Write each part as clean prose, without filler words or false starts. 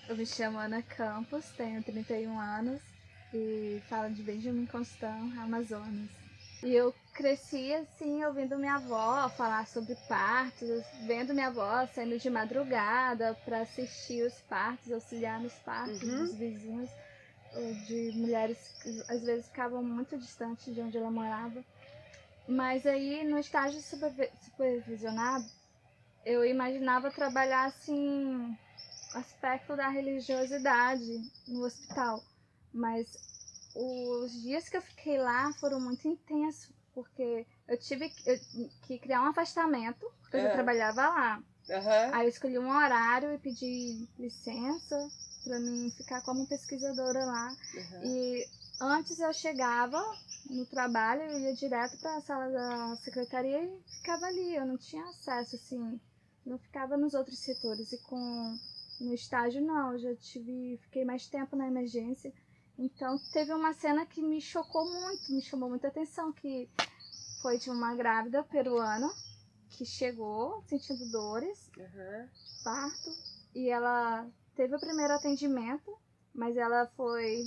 Eu me chamo Ana Campos, tenho 31 anos e falo de Benjamin Constant, Amazonas. E eu cresci assim, ouvindo minha avó falar sobre partos, vendo minha avó saindo de madrugada para assistir os partos, auxiliar nos partos dos vizinhos, de mulheres que às vezes ficavam muito distantes de onde ela morava. Mas aí, no estágio supervisionado, eu imaginava trabalhar assim, aspecto da religiosidade no hospital. Mas os dias que eu fiquei lá foram muito intensos, porque eu tive que criar um afastamento, porque eu já trabalhava lá. Aí eu escolhi um horário e pedi licença para mim ficar como pesquisadora lá. E antes eu chegava no trabalho, eu ia direto para a sala da secretaria e ficava ali. Eu não tinha acesso, assim, não ficava nos outros setores. E no estágio não, eu já fiquei mais tempo na emergência. Então teve uma cena que me chocou muito, me chamou muita atenção, que foi de uma grávida peruana que chegou sentindo dores de parto e ela teve o primeiro atendimento, mas ela foi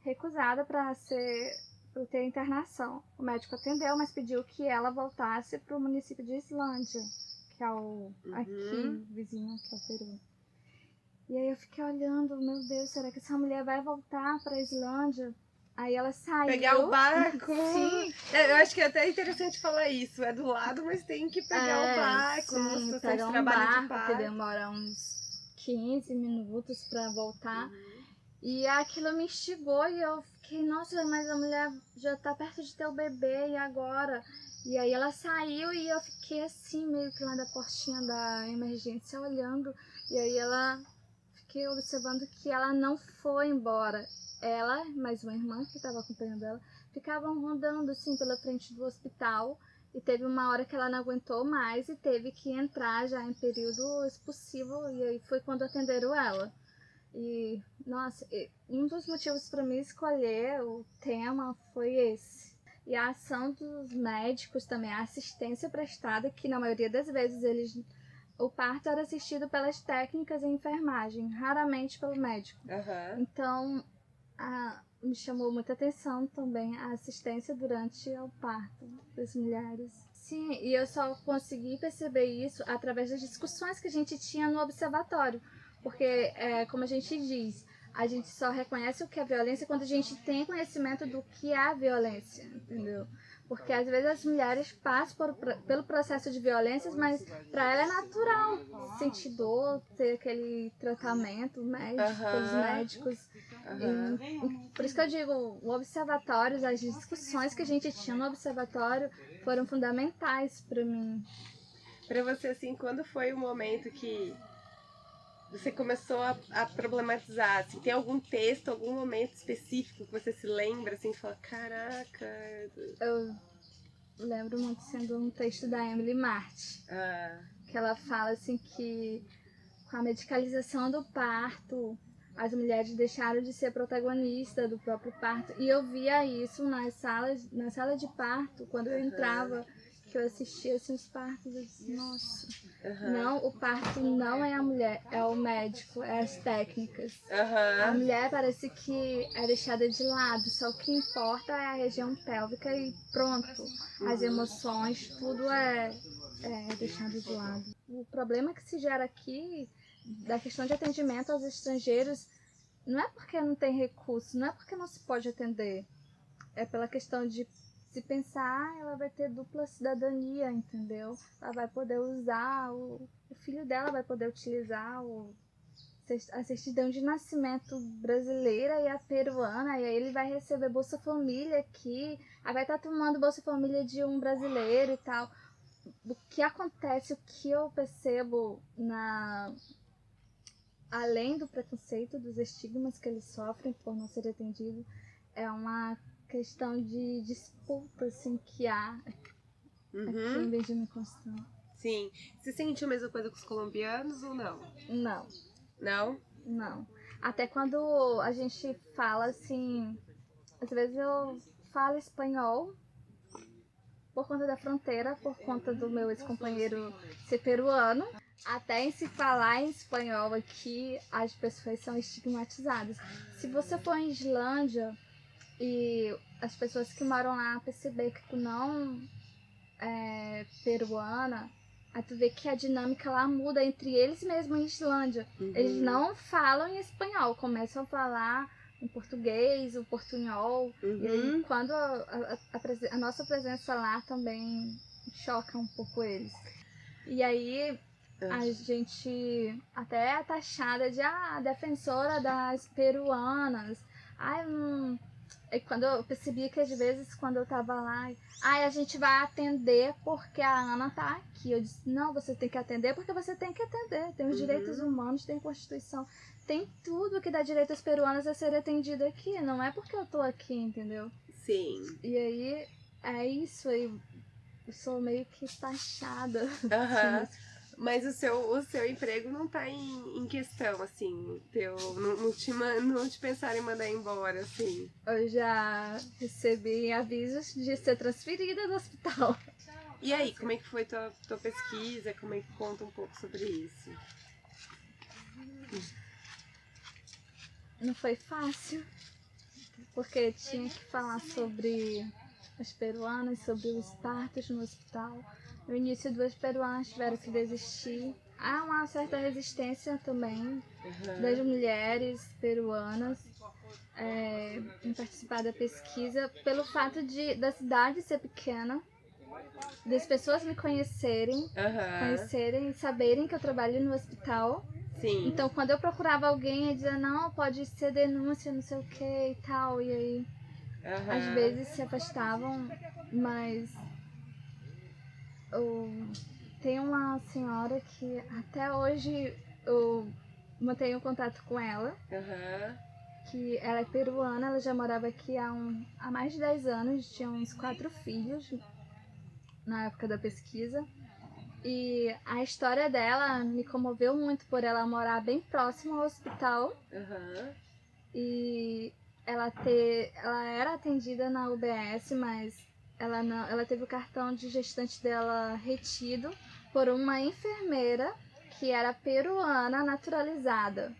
recusada para ter internação. O médico atendeu, mas pediu que ela voltasse para o município de Islândia, que é aqui vizinho, que é o Peru. E aí eu fiquei olhando, meu Deus, será que essa mulher vai voltar para a Islândia? Aí ela saiu. Pegar o barco? Sim. Eu acho que é até interessante falar isso. É do lado, mas tem que pegar o barco. Sim, pegar um barco que demora uns 15 minutos para voltar. E aquilo me instigou e eu fiquei, nossa, mas a mulher já tá perto de ter o bebê, e agora? E aí ela saiu e eu fiquei assim, meio que lá da portinha da emergência, olhando. E aí fiquei observando que ela não foi embora. Ela, mais uma irmã que estava acompanhando ela, ficavam rondando assim pela frente do hospital. E teve uma hora que ela não aguentou mais e teve que entrar já em período expulsivo. E aí foi quando atenderam ela. E, nossa, um dos motivos para mim escolher o tema foi esse. E a ação dos médicos também, a assistência prestada, que na maioria das vezes o parto era assistido pelas técnicas em enfermagem, raramente pelo médico. Então, me chamou muita atenção também a assistência durante o parto das mulheres. Sim, e eu só consegui perceber isso através das discussões que a gente tinha no observatório. Porque, como a gente diz, a gente só reconhece o que é violência quando a gente tem conhecimento do que é a violência, entendeu? Porque às vezes as mulheres passam pelo processo de violências, mas para ela é natural sentir dor, ter aquele tratamento médico, pelos médicos. Por isso que eu digo, o observatório, as discussões que a gente tinha no observatório foram fundamentais para mim. Para você, assim, quando foi o momento que você começou a problematizar, assim, tem algum texto, algum momento específico que você se lembra, assim, que fala, caraca... Eu lembro muito sendo um texto da Emily Marti, que ela fala, assim, que com a medicalização do parto, as mulheres deixaram de ser protagonistas do próprio parto, e eu via isso na sala de parto, quando eu entrava, que eu assistia, assim, os partos, eu disse, nossa... Não, o parto não é a mulher, é o médico, é as técnicas. A mulher parece que é deixada de lado, só o que importa é a região pélvica e pronto. As emoções, tudo é deixado de lado. O problema que se gera aqui, da questão de atendimento aos estrangeiros, não é porque não tem recurso, não é porque não se pode atender. É pela questão de se pensar, ela vai ter dupla cidadania, entendeu? Ela vai poder usar, o filho dela vai poder utilizar a certidão de nascimento brasileira e a peruana, e aí ele vai receber Bolsa Família aqui, aí vai estar tomando Bolsa Família de um brasileiro e tal. O que acontece, o que eu percebo além do preconceito, dos estigmas que eles sofrem por não ser atendido, é uma questão de disputa, assim, que há aqui em Benjamin Constant. Sim. Você sentiu a mesma coisa com os colombianos ou não? Não. Não? Não. Até quando a gente fala, assim, às vezes eu falo espanhol por conta da fronteira, por conta do meu ex-companheiro ser peruano, Até em se falar em espanhol aqui, as pessoas são estigmatizadas. Se você for em Islândia e as pessoas que moram lá perceber que tu não é peruana, aí tu vê que a dinâmica lá muda entre eles mesmos em Islândia. Eles não falam em espanhol, começam a falar em português, o portunhol. E aí, quando a nossa presença lá também choca um pouco eles. E aí a gente até é taxada de defensora das peruanas. E quando eu percebi que às vezes quando eu tava lá, a gente vai atender porque a Ana tá aqui. Eu disse, não, você tem que atender porque você tem que atender. Tem os direitos humanos, tem Constituição, tem tudo que dá direito às peruanas a ser atendido aqui. Não é porque eu tô aqui, entendeu? Sim. E aí, é isso aí. Eu sou meio que taxada. Mas o seu emprego não tá em questão, assim, não te pensaram em mandar embora, assim. Eu já recebi avisos de ser transferida do hospital. E aí, como é que foi tua pesquisa? Como é que conta um pouco sobre isso? Não foi fácil, porque tinha que falar sobre as peruanas, sobre os partos no hospital. No início, 2 peruanas tiveram que desistir. Há uma certa resistência também das mulheres peruanas em participar da pesquisa, pelo fato da cidade ser pequena, das pessoas me conhecerem e saberem que eu trabalho no hospital. Sim. Então, quando eu procurava alguém, eu dizia, não, pode ser denúncia, não sei o que e tal. E aí, às vezes se afastavam, mas tem uma senhora que até hoje eu mantenho contato com ela, que ela é peruana, ela já morava aqui há mais de 10 anos, tinha uns 4 filhos na época da pesquisa. E a história dela me comoveu muito por ela morar bem próximo ao hospital. E ela era atendida na UBS, mas ela teve o cartão de gestante dela retido por uma enfermeira que era peruana naturalizada,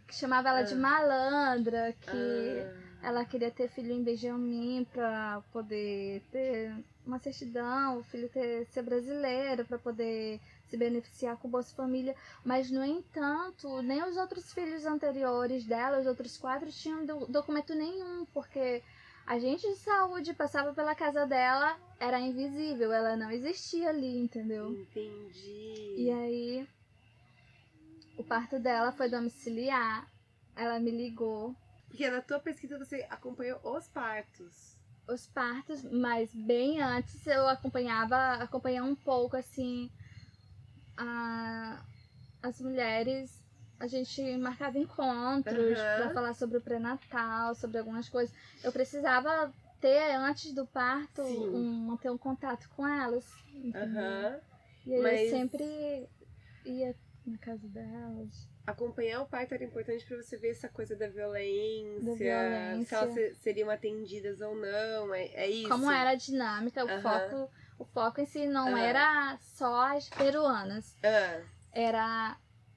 que chamava ela de malandra, que ela queria ter filho em Benjamin para poder ter uma certidão, o filho ser brasileiro para poder se beneficiar com o Bolsa Família. Mas, no entanto, nem os outros filhos anteriores dela, os outros 4, tinham documento nenhum, porque agente de saúde passava pela casa dela, era invisível, ela não existia ali, entendeu? Entendi. E aí, o parto dela foi domiciliar, ela me ligou. Porque na tua pesquisa você acompanhou os partos. Os partos, mas bem antes eu acompanhei um pouco, assim, as mulheres, a gente marcava encontros pra falar sobre o pré-natal, sobre algumas coisas. Eu precisava ter, antes do parto, manter um contato com elas. E aí eu sempre ia na casa delas. Acompanhar o parto era importante pra você ver essa coisa da violência, se elas seriam atendidas ou não, é isso? Como era a dinâmica, o foco em si não era só as peruanas.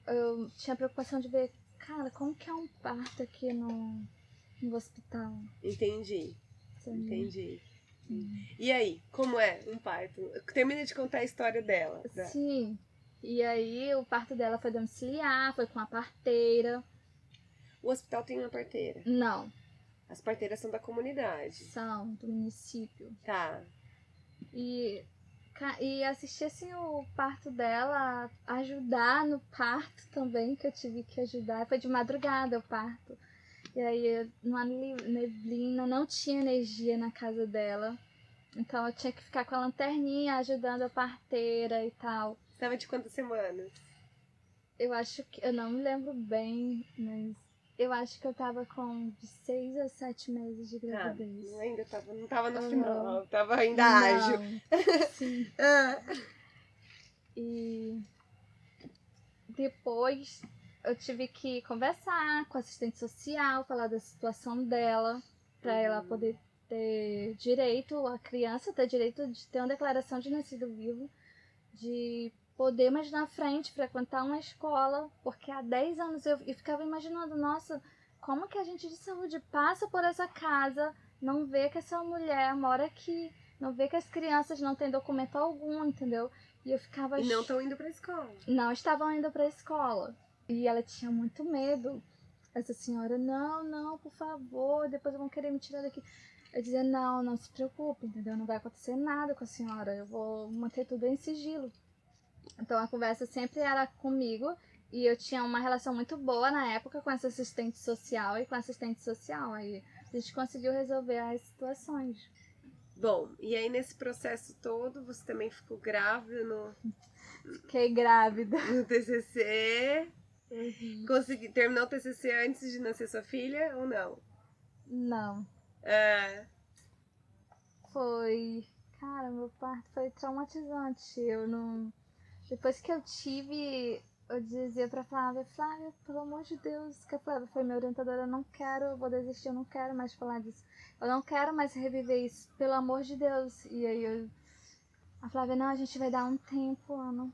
Eu tinha preocupação de ver, cara, como que é um parto aqui no hospital. Entendi. E aí, como é um parto? Termina de contar a história dela. Sim. E aí o parto dela foi domiciliar, foi com a parteira. O hospital tem uma parteira? Não. As parteiras são da comunidade? São, do município. Tá. E assistir assim o parto dela, ajudar no parto também, que eu tive que ajudar. Foi de madrugada o parto. E aí, numa neblina, não tinha energia na casa dela. Então eu tinha que ficar com a lanterninha ajudando a parteira e tal. Estava de quantas semanas? Eu acho que... Eu não me lembro bem, mas... Eu acho que eu tava com de 6 a 7 meses de gravidez. Ainda não tava no final, tava ainda ágil. Sim. E depois eu tive que conversar com a assistente social, falar da situação dela, pra ela poder ter direito, a criança ter direito de ter uma declaração de nascido vivo, de poder mais na frente frequentar uma escola, porque há 10 anos eu ficava imaginando, nossa, como que a gente de saúde passa por essa casa, não vê que essa mulher mora aqui, não vê que as crianças não têm documento algum, entendeu? E eu ficava... E não estão indo pra escola. Não estavam indo pra escola. E ela tinha muito medo. Essa senhora, não, por favor, depois vão querer me tirar daqui. Eu dizia, não se preocupe, entendeu? Não vai acontecer nada com a senhora, eu vou manter tudo em sigilo. Então a conversa sempre era comigo e eu tinha uma relação muito boa na época com essa assistente social e com a assistente social. Aí a gente conseguiu resolver as situações. Bom, e aí nesse processo todo você também ficou grávida Fiquei grávida. no TCC. Terminou o TCC antes de nascer sua filha ou não? Não. Foi... Cara, meu parto foi traumatizante. Eu não... Depois que eu tive, eu dizia pra Flávia, pelo amor de Deus, que a Flávia foi minha orientadora, eu não quero, eu vou desistir, eu não quero mais falar disso. Eu não quero mais reviver isso, pelo amor de Deus. E aí a Flávia, não, a gente vai dar um tempo, Ana,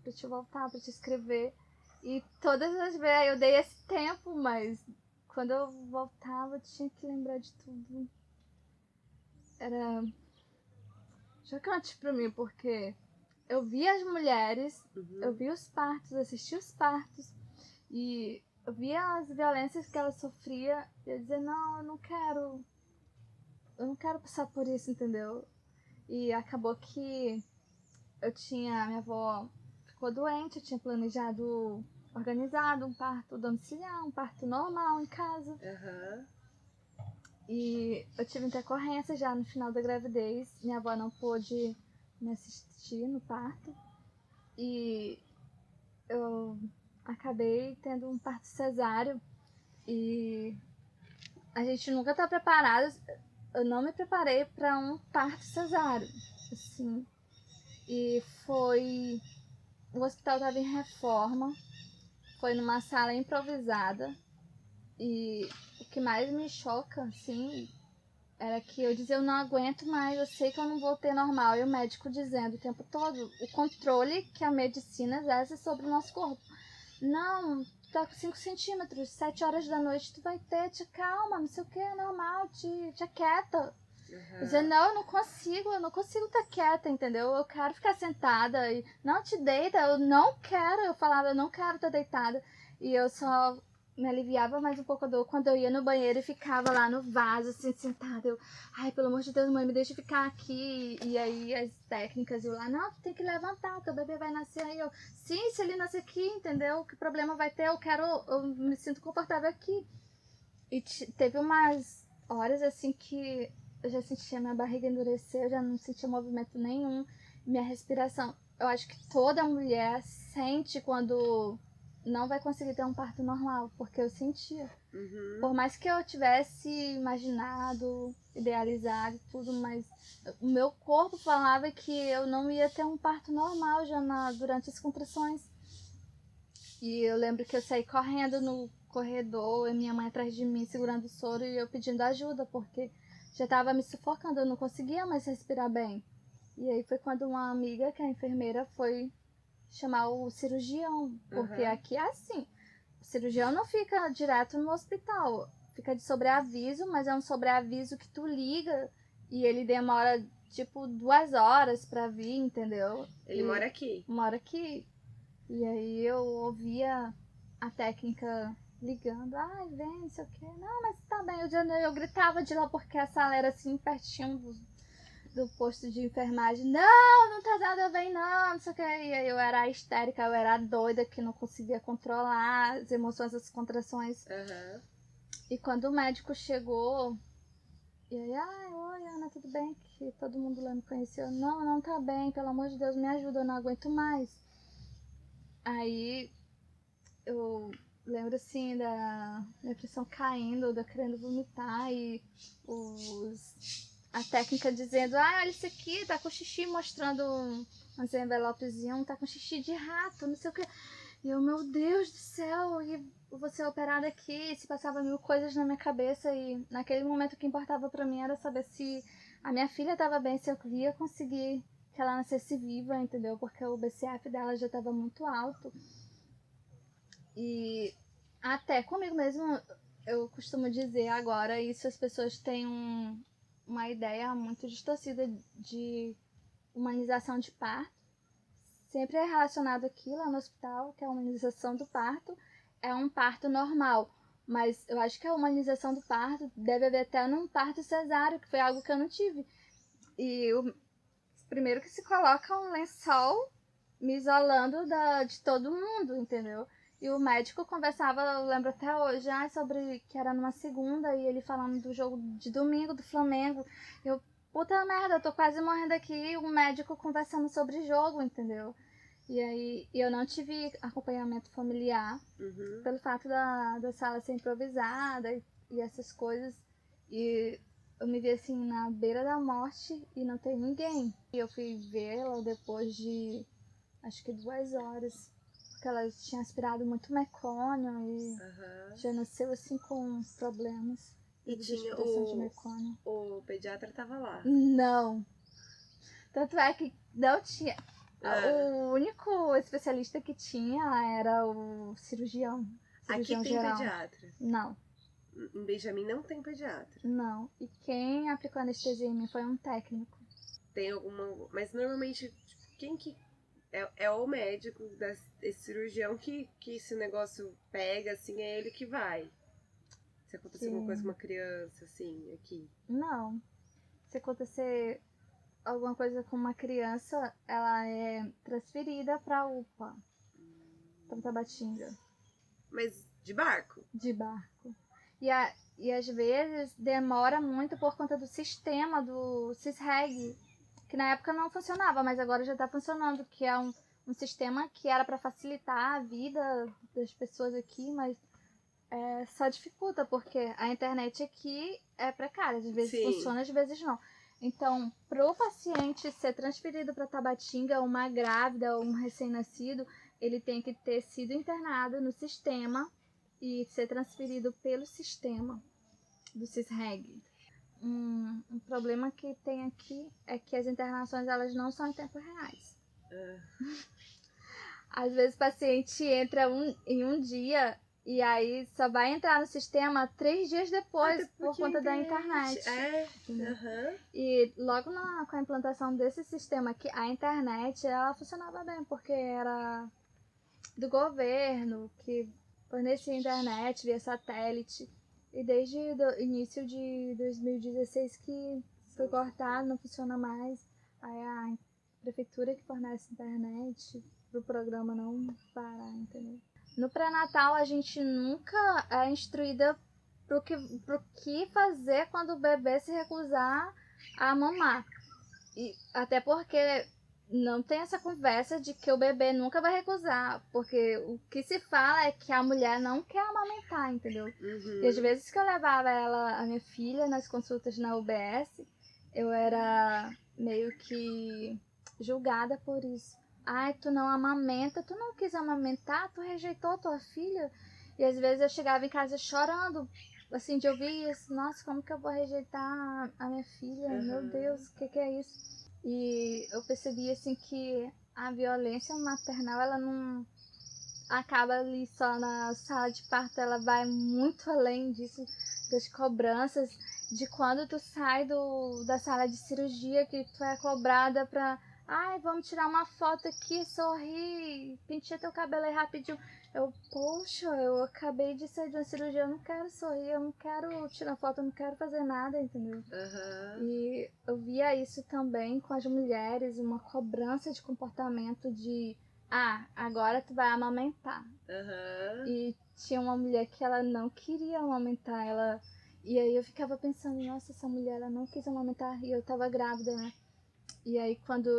pra te voltar, pra te escrever. E todas as vezes eu dei esse tempo, mas quando eu voltava eu tinha que lembrar de tudo. Era chocante pra mim, porque eu vi as mulheres, eu vi os partos, assisti os partos, e eu via as violências que ela sofria, e eu dizia, não, eu não quero passar por isso, entendeu? E acabou que minha avó ficou doente, eu tinha planejado, organizado um parto domiciliar, um parto normal em casa. E eu tive intercorrência já no final da gravidez, minha avó não pôde me assistir no parto e eu acabei tendo um parto cesáreo e a gente nunca tá preparado, eu não me preparei para um parto cesáreo, assim, e o hospital estava em reforma, foi numa sala improvisada e o que mais me choca, assim, era que eu dizia, eu não aguento mais, eu sei que eu não vou ter normal. E o médico dizendo o tempo todo, o controle que a medicina exerce sobre o nosso corpo. Não, tu tá com 5 centímetros, 7 horas da noite tu vai ter, te calma, não sei o que, é normal, te aquieta. Eu dizia, não, eu não consigo estar quieta, entendeu? Eu quero ficar sentada, e não te deita, eu não quero, eu falava, eu não quero estar deitada. E eu só me aliviava mais um pouco a dor quando eu ia no banheiro e ficava lá no vaso, assim, sentada. Eu, ai, pelo amor de Deus, mãe, me deixa ficar aqui. E aí as técnicas, eu lá, não, tu tem que levantar, teu bebê vai nascer. Aí eu, sim, se ele nascer aqui, entendeu? Que problema vai ter? Eu me sinto confortável aqui. E teve umas horas, assim, que eu já sentia minha barriga endurecer, eu já não sentia movimento nenhum, minha respiração. Eu acho que toda mulher sente quando não vai conseguir ter um parto normal, porque eu sentia. Por mais que eu tivesse imaginado, idealizado e tudo, mas o meu corpo falava que eu não ia ter um parto normal já durante as contrações. E eu lembro que eu saí correndo no corredor, e minha mãe atrás de mim segurando o soro e eu pedindo ajuda, porque já estava me sufocando, eu não conseguia mais respirar bem. E aí foi quando uma amiga, que é a enfermeira, foi chamar o cirurgião, porque aqui é assim, o cirurgião não fica direto no hospital, fica de sobreaviso, mas é um sobreaviso que tu liga e ele demora tipo 2 horas pra vir, entendeu? Ele mora aqui? Mora aqui. E aí eu ouvia a técnica ligando, ai, vem, não sei o quê. Não, mas tá bem, eu gritava de lá porque a sala era assim, pertinho do posto de enfermagem. Não tá nada bem não sei o quê. E aí eu era histérica, eu era doida, que não conseguia controlar as emoções, as contrações. E quando o médico chegou, e aí, ai, oi, Ana, tudo bem? Que todo mundo lá me conheceu. Não tá bem, pelo amor de Deus, me ajuda, eu não aguento mais. Aí eu lembro assim da minha pressão caindo, da querendo vomitar e a técnica dizendo, olha isso aqui, tá com xixi, mostrando uns envelopezinhos, tá com xixi de rato, não sei o que. E eu, meu Deus do céu, e vou ser operada aqui, se passava 1000 coisas na minha cabeça e naquele momento o que importava pra mim era saber se a minha filha tava bem, se eu ia conseguir que ela nascesse viva, entendeu? Porque o BCF dela já estava muito alto. E até comigo mesmo, eu costumo dizer agora, isso as pessoas têm uma ideia muito distorcida de humanização de parto. Sempre é relacionado aqui lá no hospital, que a humanização do parto é um parto normal. Mas eu acho que a humanização do parto deve haver até num parto cesáreo, que foi algo que eu não tive. E primeiro que se coloca um lençol me isolando de todo mundo, entendeu? E o médico conversava, eu lembro até hoje, sobre que era numa segunda, e ele falando do jogo de domingo do Flamengo. Eu, puta merda, eu tô quase morrendo aqui, e o médico conversando sobre jogo, entendeu? E aí eu não tive acompanhamento familiar, pelo fato da sala ser improvisada e essas coisas. E eu me vi assim na beira da morte e não tem ninguém. E eu fui vê-la depois de acho que 2 horas, porque ela tinha aspirado muito mecônio e já nasceu assim com problemas. E tinha de mecônio. O pediatra tava lá? Não. Tanto é que não tinha. O único especialista que tinha era o cirurgião Aqui tem geral. pediatra? Não. Em Benjamin não tem pediatra? Não. E quem aplicou anestesia em mim foi um técnico. Tem alguma... Mas normalmente, quem que... É o médico, esse cirurgião que se o negócio pega, assim, é ele que vai. Se acontecer alguma coisa com uma criança, assim, aqui. Não. Se acontecer alguma coisa com uma criança, ela é transferida pra UPA. Pra Tabatinga. Mas de barco? De barco. E às vezes demora muito por conta do sistema do CISREG, que na época não funcionava, mas agora já está funcionando, que é um sistema que era para facilitar a vida das pessoas aqui, mas só dificulta, porque a internet aqui é precária, às vezes funciona, às vezes não. Então, para o paciente ser transferido para Tabatinga, uma grávida ou um recém-nascido, ele tem que ter sido internado no sistema e ser transferido pelo sistema do CISREG. Um problema que tem aqui é que as internações elas não são em tempo reais. Às vezes o paciente entra em um dia e aí só vai entrar no sistema 3 dias depois por conta da internet. E logo com a implantação desse sistema aqui, a internet ela funcionava bem, porque era do governo que fornecia internet via satélite. E desde o início de 2016 que foi cortado, não funciona mais. Aí a prefeitura que fornece internet pro programa não parar, entendeu? No pré-natal a gente nunca é instruída pro que fazer quando o bebê se recusar a mamar. E até porque não tem essa conversa de que o bebê nunca vai recusar, porque o que se fala é que a mulher não quer amamentar, entendeu? E às vezes que eu levava a minha filha nas consultas na UBS, eu era meio que julgada por isso. Ai, tu não amamenta, tu não quis amamentar, tu rejeitou a tua filha. E às vezes eu chegava em casa chorando, assim, de ouvir isso. Nossa, como que eu vou rejeitar a minha filha? Meu Deus, o que é isso? E eu percebi assim que a violência maternal ela não acaba ali só na sala de parto, ela vai muito além disso, das cobranças, de quando tu sai da sala de cirurgia que tu é cobrada pra vamos tirar uma foto aqui, sorrir, pentear teu cabelo aí rapidinho. Poxa, eu acabei de sair de uma cirurgia, eu não quero sorrir, eu não quero tirar foto, eu não quero fazer nada, entendeu? E eu via isso também com as mulheres, uma cobrança de comportamento de agora tu vai amamentar. E tinha uma mulher que ela não queria amamentar, e aí eu ficava pensando, nossa, essa mulher ela não quis amamentar, e eu tava grávida, né? E aí quando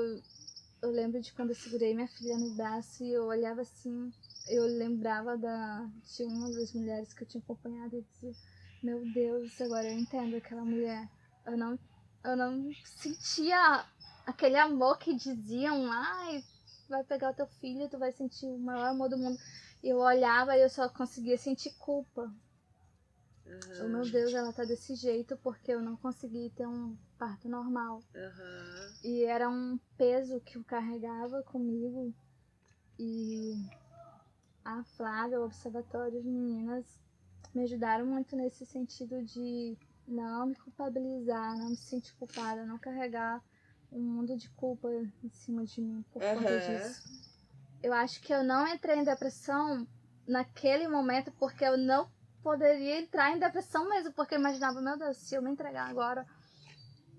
eu lembro de quando eu segurei minha filha no braço e eu olhava assim, eu lembrava de uma das mulheres que eu tinha acompanhado e dizia, meu Deus, agora eu entendo aquela mulher. Eu não sentia aquele amor que diziam, vai pegar o teu filho, tu vai sentir o maior amor do mundo. E eu olhava e eu só conseguia sentir culpa. Oh, meu Deus, ela tá desse jeito porque eu não consegui ter um parto normal. Aham. E era um peso que eu carregava comigo. E a Flávia, o Observatório de Meninas, me ajudaram muito nesse sentido de não me culpabilizar, não me sentir culpada, não carregar um mundo de culpa em cima de mim por conta disso. Eu acho que eu não entrei em depressão naquele momento porque eu não poderia entrar em depressão mesmo, porque eu imaginava, meu Deus, se eu me entregar agora...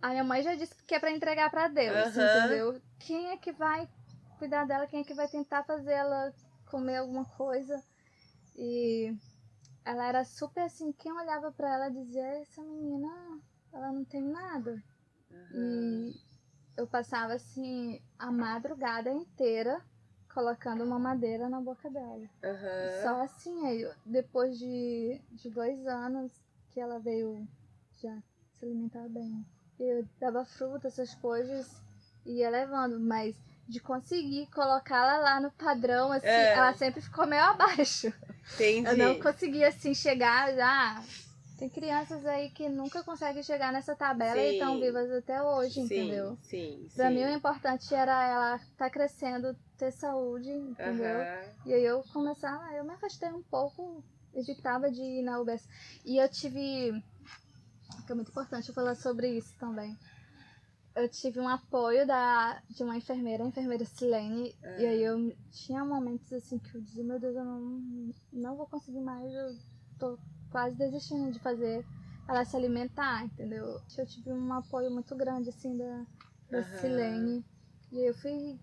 A minha mãe já disse que é pra entregar pra Deus, entendeu? Quem é que vai cuidar dela? Quem é que vai tentar fazer ela comer alguma coisa? E ela era super assim, quem olhava pra ela dizia, essa menina, ela não tem nada. E eu passava assim a madrugada inteira colocando uma madeira na boca dela. Só assim, aí, depois de 2 anos que ela veio já se alimentar bem. Eu dava fruta, essas coisas, e ia levando, mas de conseguir colocá-la lá no padrão, assim, ela sempre ficou meio abaixo. Entendi. Eu não conseguia, assim, chegar, tem crianças aí que nunca conseguem chegar nessa tabela e estão vivas até hoje, entendeu? Pra mim o importante era ela estar crescendo, ter saúde, entendeu? E aí eu começava, eu me afastei um pouco, evitava de ir na UBS. E eu tive... que é muito importante eu falar sobre isso também. Eu tive um apoio de uma enfermeira, a enfermeira Silene, e aí eu tinha momentos assim que eu dizia, meu Deus, eu não vou conseguir mais, eu tô quase desistindo de fazer ela se alimentar, entendeu? Eu tive um apoio muito grande assim da Silene, e aí eu fui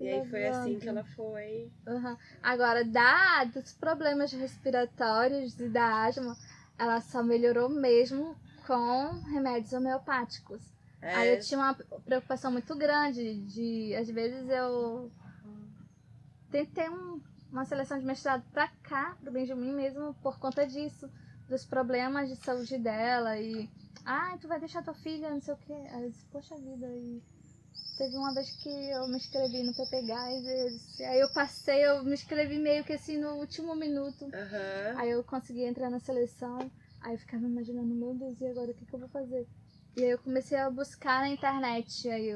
e aí foi assim que ela foi. Agora, dos problemas respiratórios e da asma, ela só melhorou mesmo com remédios homeopáticos. Aí eu tinha uma preocupação muito grande de, às vezes eu tentei uma seleção de mestrado pra cá, pro Benjamin mesmo, por conta disso, dos problemas de saúde dela e, tu vai deixar tua filha, não sei o quê. Aí eu disse, poxa vida, e teve uma vez que eu me inscrevi no PP Gás, aí eu me inscrevi meio que assim no último minuto. Aí eu consegui entrar na seleção, aí eu ficava imaginando, meu Deus, e agora o que eu vou fazer? E aí eu comecei a buscar na internet, aí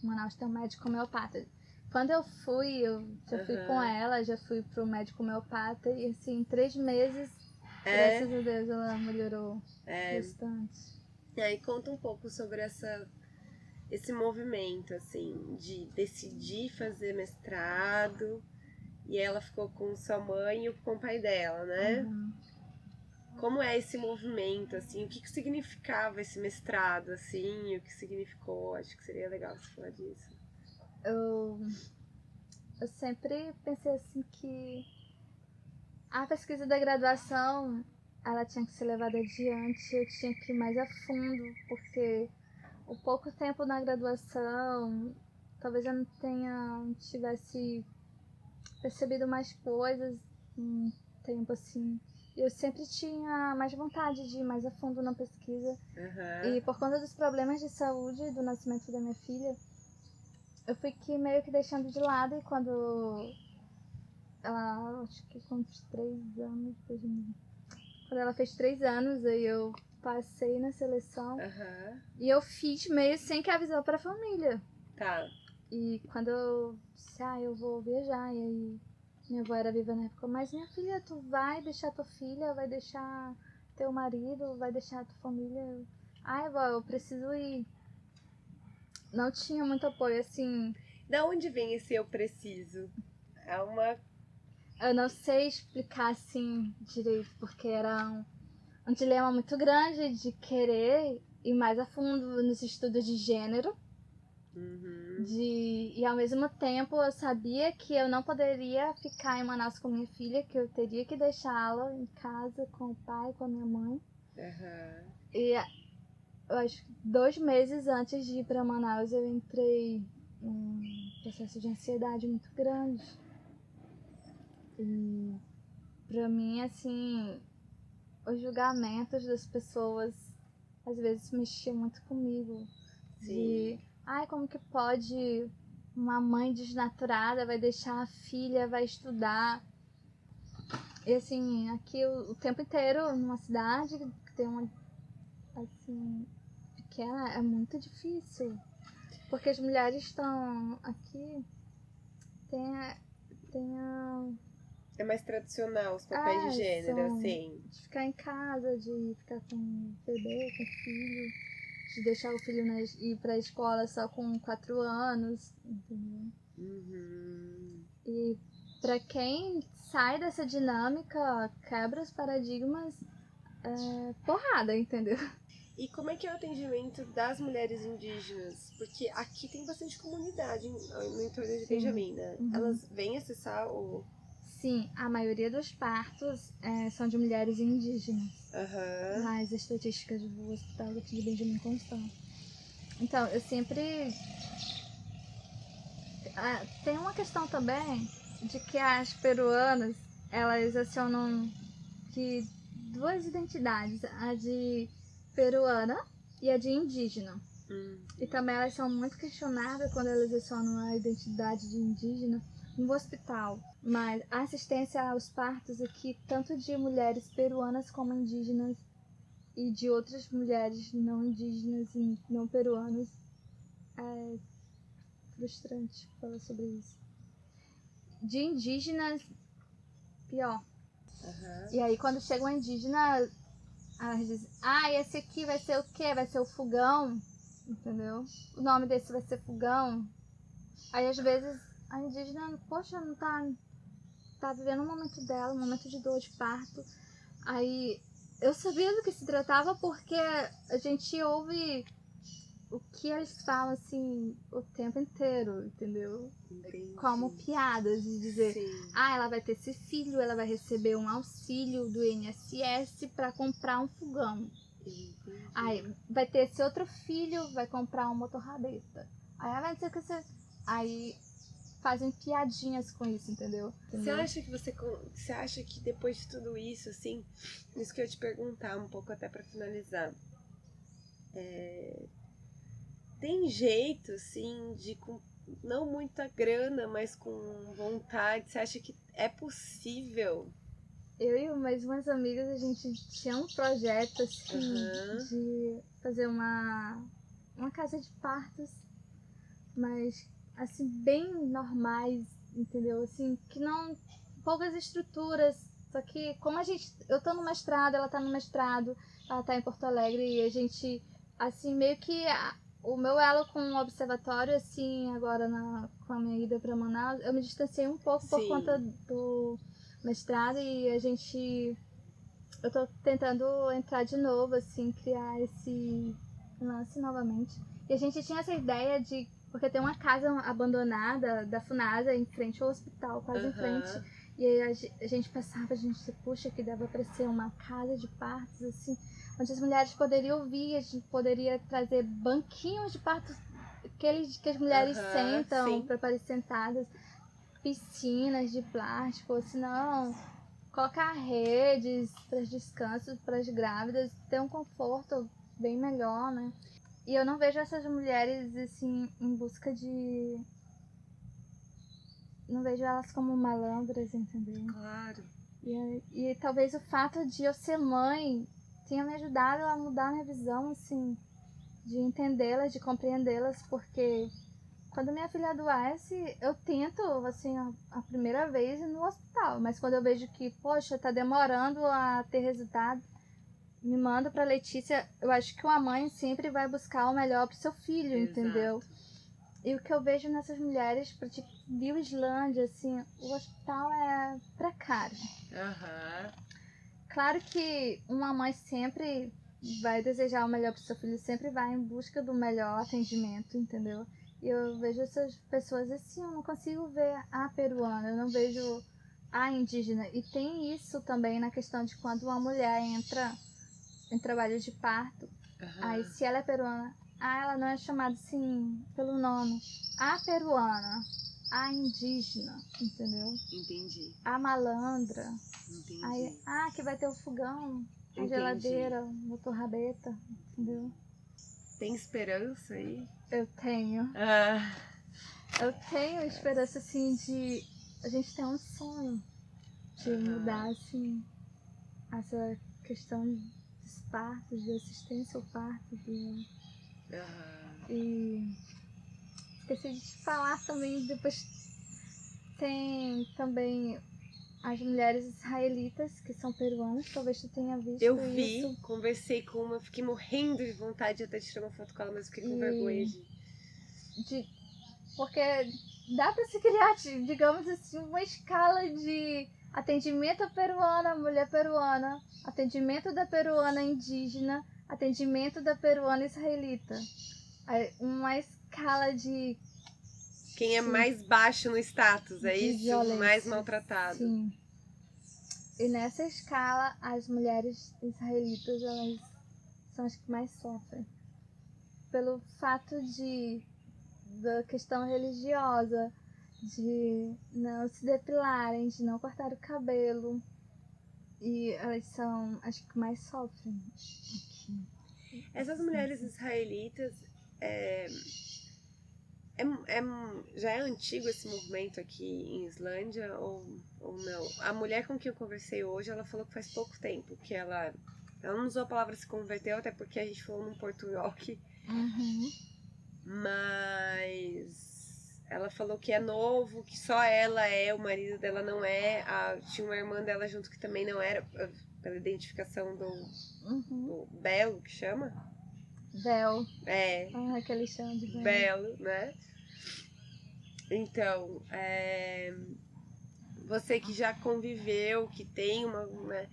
Manaus tem um médico homeopata. Quando eu já fui com ela, já fui pro médico homeopata, e assim, em 3 meses, graças a Deus, ela melhorou bastante. E aí conta um pouco sobre esse movimento, assim, de decidir fazer mestrado, e ela ficou com sua mãe e com o pai dela, né? Como é esse movimento, assim, o que significava esse mestrado, assim, o que significou? Acho que seria legal você falar disso. Eu sempre pensei assim que a pesquisa da graduação, ela tinha que ser levada adiante, eu tinha que ir mais a fundo, porque o pouco tempo na graduação, talvez eu não tivesse percebido mais coisas um tempo assim. Eu sempre tinha mais vontade de ir mais a fundo na pesquisa. E por conta dos problemas de saúde do nascimento da minha filha, eu fui meio que deixando de lado, e quando ela, acho que com uns 3 anos, quando ela fez 3 anos, aí eu passei na seleção e eu fiz meio sem que avisar pra família. E quando eu disse, eu vou viajar, e aí minha avó era viva na época, mas minha filha, tu vai deixar tua filha, vai deixar teu marido, vai deixar tua família? Vó, eu preciso ir. Não tinha muito apoio, assim. Da onde vem esse eu preciso? Eu não sei explicar assim direito, porque era um dilema muito grande de querer ir mais a fundo nos estudos de gênero. E ao mesmo tempo eu sabia que eu não poderia ficar em Manaus com minha filha, que eu teria que deixá-la em casa com o pai, com a minha mãe. E eu acho que 2 meses antes de ir para Manaus eu entrei num processo de ansiedade muito grande. E pra mim, assim, os julgamentos das pessoas às vezes mexiam muito comigo. De, como que pode uma mãe desnaturada vai deixar a filha, vai estudar? E assim, aqui o tempo inteiro, numa cidade que tem uma, assim, pequena é muito difícil. Porque as mulheres estão aqui, tem a É mais tradicional os papéis de gênero, são assim. de ficar em casa, de ficar com o bebê, com o filho, de deixar o filho ir pra escola só com 4 anos, entendeu? Uhum. E pra quem sai dessa dinâmica, quebra os paradigmas, porrada, entendeu? E como é que é o atendimento das mulheres indígenas? Porque aqui tem bastante comunidade no entorno de Sim. Benjamin, né? Uhum. Elas vêm acessar o... Sim, a maioria dos partos são de mulheres indígenas. Aham. Nas estatísticas do hospital aqui de Benjamin Constant. Então, eu sempre... tem uma questão também de que as peruanas, elas acionam que 2 identidades, a de peruana e a de indígena. E também elas são muito questionadas quando elas acionam a identidade de indígena no hospital. Mas a assistência aos partos aqui, tanto de mulheres peruanas como indígenas e de outras mulheres não indígenas e não peruanas, é frustrante falar sobre isso. De indígenas, pior. Aham. E aí quando chega uma indígena, elas dizem, esse aqui vai ser o quê? Vai ser o fogão, entendeu? O nome desse vai ser fogão. Aí às vezes a indígena, poxa, não tá vivendo um momento dela, um momento de dor de parto. Aí eu sabia do que se tratava porque a gente ouve o que eles falam assim o tempo inteiro, entendeu? Entendi. Como piadas de dizer, Sim. ela vai ter esse filho, ela vai receber um auxílio do INSS para comprar um fogão. Entendi. Aí vai ter esse outro filho, vai comprar uma motorrabeta. Aí ela vai dizer que você... Aí fazem piadinhas com isso, entendeu? Você acha que depois de tudo isso, assim, isso que eu ia te perguntar um pouco até pra finalizar, tem jeito, assim, de com não muita grana, mas com vontade, você acha que é possível? Eu e mais umas amigas, a gente tinha um projeto, assim, de fazer uma casa de partos, mas, assim, bem normais, entendeu? Assim, que não... poucas estruturas, só que como eu tô no mestrado, ela tá no mestrado, ela tá em Porto Alegre, e a gente, assim, meio que... o meu elo com o observatório, assim, agora com a minha ida pra Manaus, eu me distanciei um pouco por conta do mestrado e eu tô tentando entrar de novo, assim, criar esse lance novamente. E a gente tinha essa ideia porque tem uma casa abandonada da FUNASA em frente ao hospital, quase em frente. E aí a gente pensava, puxa, que dava pra ser uma casa de partos, assim, onde as mulheres poderiam vir, a gente poderia trazer banquinhos de partos que as mulheres sentam para parir sentadas, piscinas de plástico, ou se não, colocar redes para descansos para as grávidas, ter um conforto bem melhor, né? E eu não vejo essas mulheres assim em busca de... não vejo elas como malandras, entendeu? Claro. E talvez o fato de eu ser mãe tenha me ajudado a mudar minha visão, assim, de entendê-las, de compreendê-las, porque quando minha filha adoece, eu tento, assim, a primeira vez ir no hospital, mas quando eu vejo que, poxa, tá demorando a ter resultado, me manda pra Letícia. Eu acho que uma mãe sempre vai buscar o melhor pro seu filho, entendeu? E o que eu vejo nessas mulheres, tipo, Bio Islândia, assim, o hospital é precário. Claro que uma mãe sempre vai desejar o melhor pro seu filho, sempre vai em busca do melhor atendimento, entendeu? E eu vejo essas pessoas assim, eu não consigo ver a peruana, eu não vejo a indígena. E tem isso também na questão de quando uma mulher entra em trabalho de parto, aí se ela é peruana, ela não é chamada assim pelo nome. A peruana, a indígena, entendeu? Entendi. A malandra. Entendi. Aí, que vai ter o fogão, a geladeira, o motorrabeta, entendeu? Tem esperança aí? Eu tenho. Eu tenho esperança, assim, de... a gente tem um sonho de mudar, assim, essa questão dos partos, de assistência ao parto, E esqueci de te falar também, depois tem também as mulheres israelitas, que são peruanas, talvez tu tenha visto Eu vi, isso. conversei com uma, fiquei morrendo de vontade de até tirar uma foto com ela, mas fiquei com vergonha Porque dá para se criar, digamos assim, uma escala de atendimento à peruana, mulher peruana, atendimento da peruana indígena, atendimento da peruana israelita. Uma escala de... Quem é mais baixo no status, é isso? Violência. Mais maltratado. Sim. E nessa escala, as mulheres israelitas, elas são as que mais sofrem. Pelo fato da questão religiosa, de não se depilarem, de não cortar o cabelo. E elas são as que mais sofrem aqui. Essas mulheres israelitas, já é antigo esse movimento aqui em Islândia ou não? A mulher com quem eu conversei hoje, ela falou que faz pouco tempo que ela não usou a palavra se converteu, até porque a gente falou num portunhol aqui. Mas ela falou que é novo, que só ela é, o marido dela não é. Tinha uma irmã dela junto que também não era, pela identificação do Belo, que chama? Bel. É. Que eles chamam de Bel. Belo, né? Então, você que já conviveu, que tem uma... Né?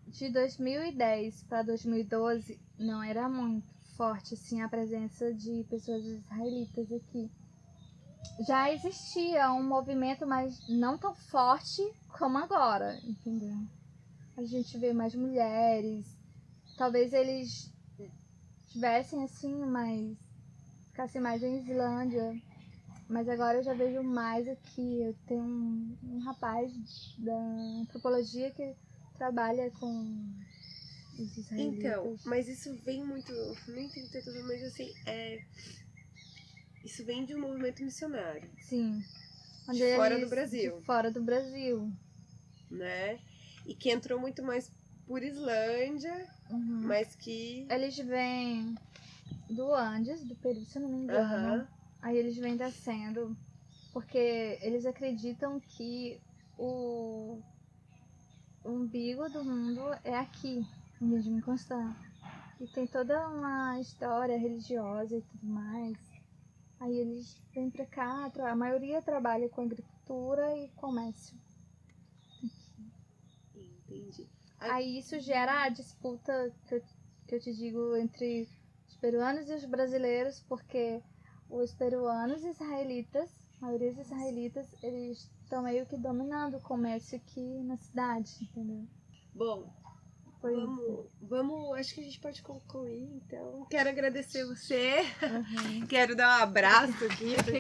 De 2010 para 2012, não era muito forte assim a presença de pessoas israelitas aqui. Já existia um movimento, mas não tão forte como agora, entendeu? A gente vê mais mulheres, talvez eles tivessem assim, ficassem mais em Islândia, mas agora eu já vejo mais aqui. Eu tenho um rapaz da antropologia que trabalha com os israelitas. Então, mas isso vem muito, nem tem que ter tudo, mas assim, isso vem de um movimento missionário. Sim. De fora do Brasil. De fora do Brasil. Né? E que entrou muito mais por Islândia, mas que... Eles vêm do Andes, do Peru, se eu não me engano. Aí eles vêm descendo, porque eles acreditam que o umbigo do mundo é aqui, em Benjamin Constant. E tem toda uma história religiosa e tudo mais. Aí eles vêm pra cá, a maioria trabalha com agricultura e comércio. Entendi. Aí isso gera a disputa que eu te digo entre os peruanos e os brasileiros, porque os peruanos israelitas, a maioria dos israelitas, eles estão meio que dominando o comércio aqui na cidade, entendeu? Bom, vamos, acho que a gente pode concluir, então. Quero agradecer você, quero dar um abraço aqui.